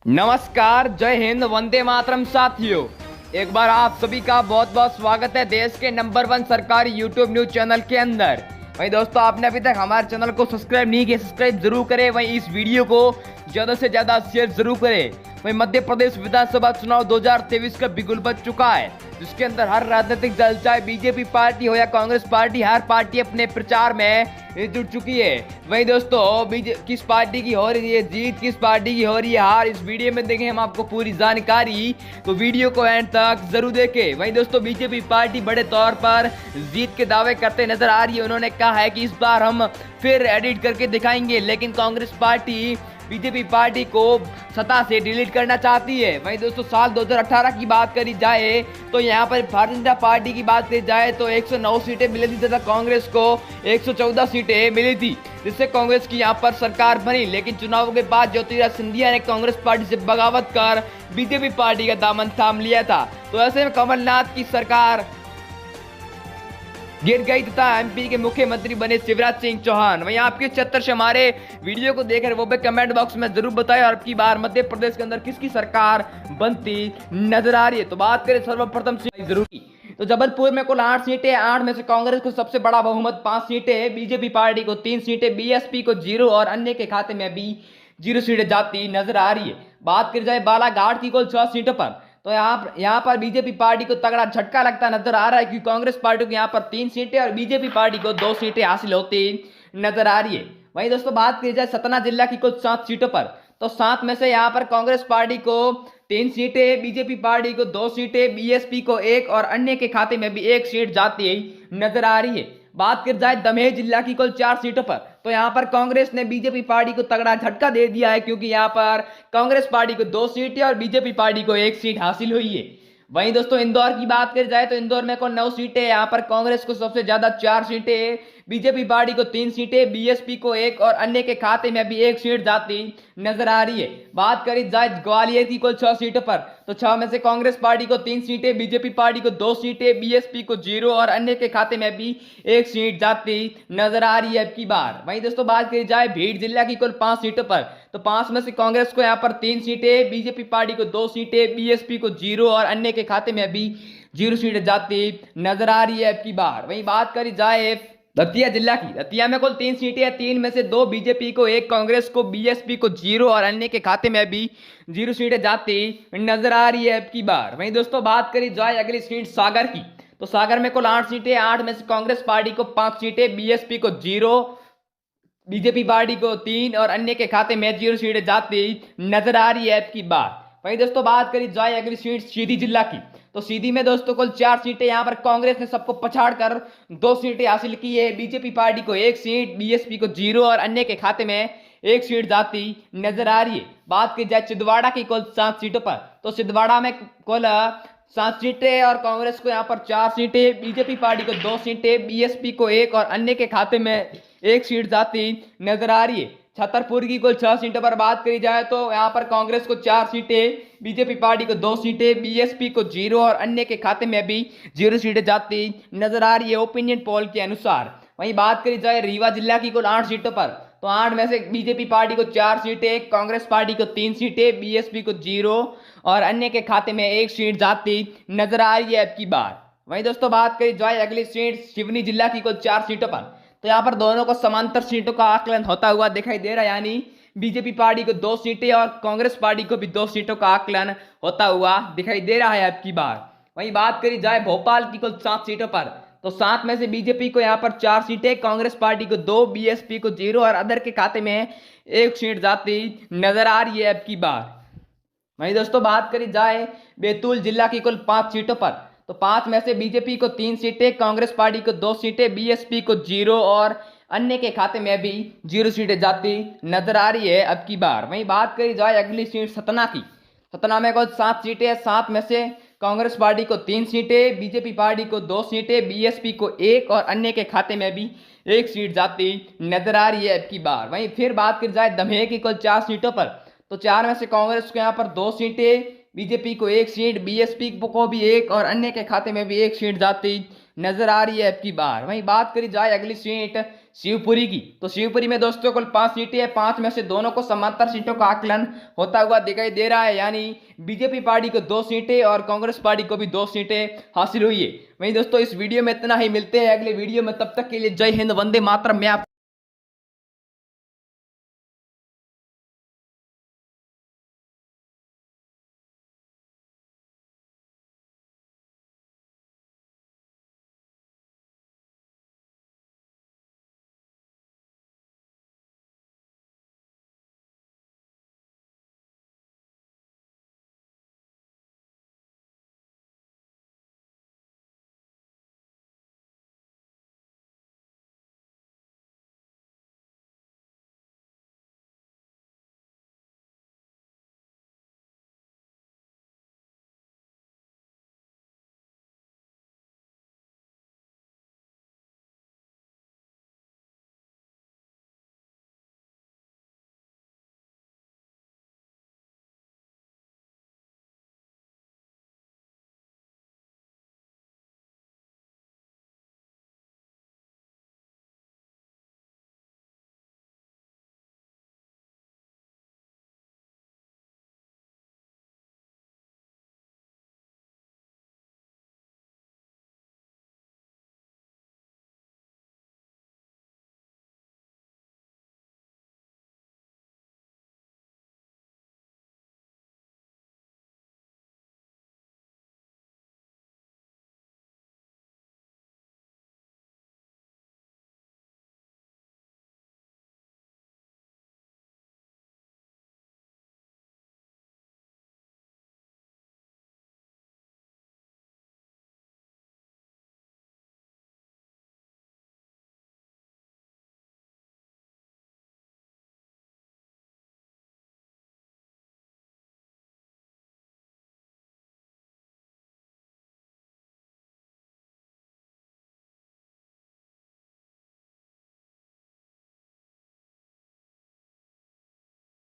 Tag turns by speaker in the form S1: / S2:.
S1: नमस्कार, जय हिंद, वंदे मातरम साथियों। एक बार आप सभी का बहुत बहुत स्वागत है देश के नंबर 1 सरकारी यूट्यूब न्यूज चैनल के अंदर। वहीं दोस्तों, आपने अभी तक हमारे चैनल को सब्सक्राइब नहीं किया, सब्सक्राइब जरूर करें। वहीं इस वीडियो को ज्यादा से ज्यादा शेयर जरूर करें। वहीं मध्य प्रदेश विधानसभा चुनाव 2023 का बिगुल बज चुका है, जिसके अंदर हर राजनीतिक दल, चाहे बीजेपी पार्टी हो या कांग्रेस पार्टी, हर पार्टी अपने प्रचार में जुट चुकी है। वहीं दोस्तों, किस पार्टी की हो रही है जीत, किस पार्टी की हो रही है हार, इस वीडियो में देंगे हम आपको पूरी जानकारी, तो वीडियो को एंड तक जरूर देखें। वहीं दोस्तों, बीजेपी पार्टी बड़े तौर पर जीत के दावे करते नजर आ रही है। उन्होंने कहा है कि इस बार हम फिर एडिट करके दिखाएंगे, लेकिन कांग्रेस पार्टी बीजेपी पार्टी को सत्ता से डिलीट करना चाहती है। वहीं दोस्तों, साल 2018 की बात करी जाए तो यहाँ पर भारतीय जनता पार्टी की बात करी जाए तो 109 सीटें मिली थी तथा कांग्रेस को 114 सीटें मिली थी, जिससे कांग्रेस की यहाँ पर सरकार बनी। लेकिन चुनाव के बाद ज्योतिरादित्य सिंधिया ने कांग्रेस पार्टी से बगावत कर बीजेपी पार्टी का दामन थाम लिया था। तो ऐसे में कमलनाथ की सरकार गिर गई तथा एमपी के मुख्यमंत्री बने शिवराज सिंह चौहान। वहीं आपके छत्तर से हमारे वीडियो को देख रहे वो भी कमेंट बॉक्स में जरूर बताएं, और अब की बार मध्य प्रदेश के अंदर किसकी सरकार बनती नजर आ रही है। तो बात करें सर्वप्रथम से जरूरी, तो जबलपुर में कुल 8 सीटें, 8 में से कांग्रेस को सबसे बड़ा बहुमत 5 सीटें, बीजेपी पार्टी को 3 सीटें, बीएसपी को 0 और अन्य के खाते में भी 0 सीटें जाती नजर आ रही है। बात करी जाए बालाघाट की कुल 6 सीटों पर, तो यहाँ पर बीजेपी पार्टी को तगड़ा झटका लगता नजर आ रहा है, क्योंकि कांग्रेस पार्टी को यहाँ पर 3 सीटें और बीजेपी पार्टी को 2 सीटें हासिल होती नजर आ रही है। वहीं दोस्तों, बात की जाए सतना जिला की कुल 7 सीटों पर, तो 7 में से यहाँ पर कांग्रेस पार्टी को 3 सीटें, बीजेपी पार्टी को 2 सीटें, बीएसपी को 1 और अन्य के खाते में भी 1 सीट जाती नजर आ रही है। बात कर जाए दमोह जिला की कुल 4 सीटों पर, तो यहाँ पर कांग्रेस ने बीजेपी पार्टी को तगड़ा झटका दे दिया है, क्योंकि यहाँ पर कांग्रेस पार्टी को 2 सीटें और बीजेपी पार्टी को 1 सीट हासिल हुई है। वहीं दोस्तों, इंदौर की बात करी जाए तो इंदौर में कुल 9 सीटें, यहाँ पर कांग्रेस को सबसे ज्यादा 4 सीटें, बीजेपी पार्टी को 3 सीटें, बीएसपी को 1 और अन्य के खाते में भी 1 सीट जाती नजर आ रही है। बात करी जाए ग्वालियर की कुल 6 सीटों पर, तो 6 में से कांग्रेस पार्टी को 3 सीटें, बीजेपी पार्टी को 2 सीटें, बीएसपी को 0 और अन्य के खाते में भी 1 सीट जाती नजर आ रही है अब की बार। वहीं दोस्तों, बात करी जाए भीड़ जिला की कुल 5 सीटों पर, तो 5 में से कांग्रेस को यहाँ पर 3 सीटें, बीजेपी पार्टी को 2 सीटें, बीएसपी को 0 और अन्य के खाते में भी 0 सीटें जाती नजर आ रही है अब की बार। वहीं बात करी जाए दतिया जिला की, दतिया में कुल 3 सीटें, 3 में से 2 बीजेपी को, 1 कांग्रेस को, बीएसपी को 0 और अन्य के खाते में भी 0 सीटें जाती नजर आ रही है अब की बार। वहीं दोस्तों, बात करी जाए अगली सीट सागर की, तो सागर में कुल 8 सीटें, 8 में से कांग्रेस पार्टी को 5 सीटें, बीएसपी को 0, बीजेपी पार्टी को 3 और अन्य के खाते में 0 सीटें जाती नजर आ रही है अब की बार। वहीं दोस्तों, बात करी जाए अगली सीट सीधी जिला की, तो सीधी में दोस्तों कुल 4 सीटें, यहाँ पर कांग्रेस ने सबको पछाड़ कर 2 सीटें हासिल की है, बीजेपी पार्टी को 1 सीट, बीएसपी को 0 और अन्य के खाते में 1 सीट जाती नजर आ रही है। बात की जाए छिंदवाड़ा की कुल 7 सीटों पर, तो छिंदवाड़ा में कुल 7 सीटें और कांग्रेस को यहाँ पर 4 सीटें, बीजेपी पार्टी को 2 सीटें, बीएसपी को 1 और अन्य के खाते में 1 सीट जाती नजर आ रही है। छतरपुर की कुल 6 सीटों पर बात करी जाए तो यहाँ पर कांग्रेस को 4 सीटें, बीजेपी पार्टी को 2 सीटें, बीएसपी को 0 और अन्य के खाते में भी 0 सीटें जाती नजर आ रही है ओपिनियन पोल के अनुसार। वहीं बात करी जाए रीवा जिला की कुल 8 सीटों पर, तो 8 में से बीजेपी पार्टी को 4 सीटें, कांग्रेस पार्टी को 3 सीटें, बीएसपी को 0 और अन्य के खाते में 1 सीट जाती नजर आ रही है अब की बार। वहीं दोस्तों, बात करी जाए अगली सीट सिवनी जिला की कुल 4 सीटों पर, तो यहाँ पर दोनों को समांतर सीटों का आकलन होता हुआ दिखाई दे रहा है, यानी बीजेपी पार्टी को 2 सीटें और कांग्रेस पार्टी को भी 2 सीटों का आकलन होता हुआ दिखाई दे रहा है अब की बार। वहीं बात करी जाए भोपाल की कुल 7 सीटों पर, तो 7 में से बीजेपी को यहाँ पर 4 सीटें, कांग्रेस पार्टी को 2, बीएसपी को 0 और अदर के खाते में 1 सीट जाती नजर आ रही है अब की बार। वहीं दोस्तों, बात करी जाए बैतूल जिला की कुल 5 सीटों पर, तो 5 में से बीजेपी को 3 सीटें, कांग्रेस पार्टी को 2 सीटें, बीएसपी को 0 और अन्य के खाते में भी 0 सीटें जाती नजर आ रही है अब की बार। वहीं बात करी जाए अगली सीट सतना की, सतना में कुल 7 सीटें, 7 में से कांग्रेस पार्टी को 3 सीटें, बीजेपी पार्टी को 2 सीटें, बीएसपी को 1 और अन्य के खाते में भी 1 सीट जाती नजर आ रही है अब की बार। वहीं फिर बात करी जाए दमोह की कुल 4 सीटों पर, तो 4 में से कांग्रेस को यहाँ पर 2 सीटें, बीजेपी को 1 सीट, बीएसपी को भी 1 और अन्य के खाते में भी 1 सीट जाती नजर आ रही है अब की बार। वहीं बात करी जाए अगली सीट शिवपुरी की। तो शिवपुरी में दोस्तों कुल 5 सीटें हैं, 5 में से दोनों को समांतर सीटों का आकलन होता हुआ दिखाई दे रहा है, यानी बीजेपी पार्टी को 2 सीटें और कांग्रेस पार्टी को भी 2 सीटें हासिल हुई है। वहीं दोस्तों इस वीडियो में इतना ही, मिलते हैं अगले वीडियो में, तब तक के लिए जय हिंद, वंदे मातरम। मैं आप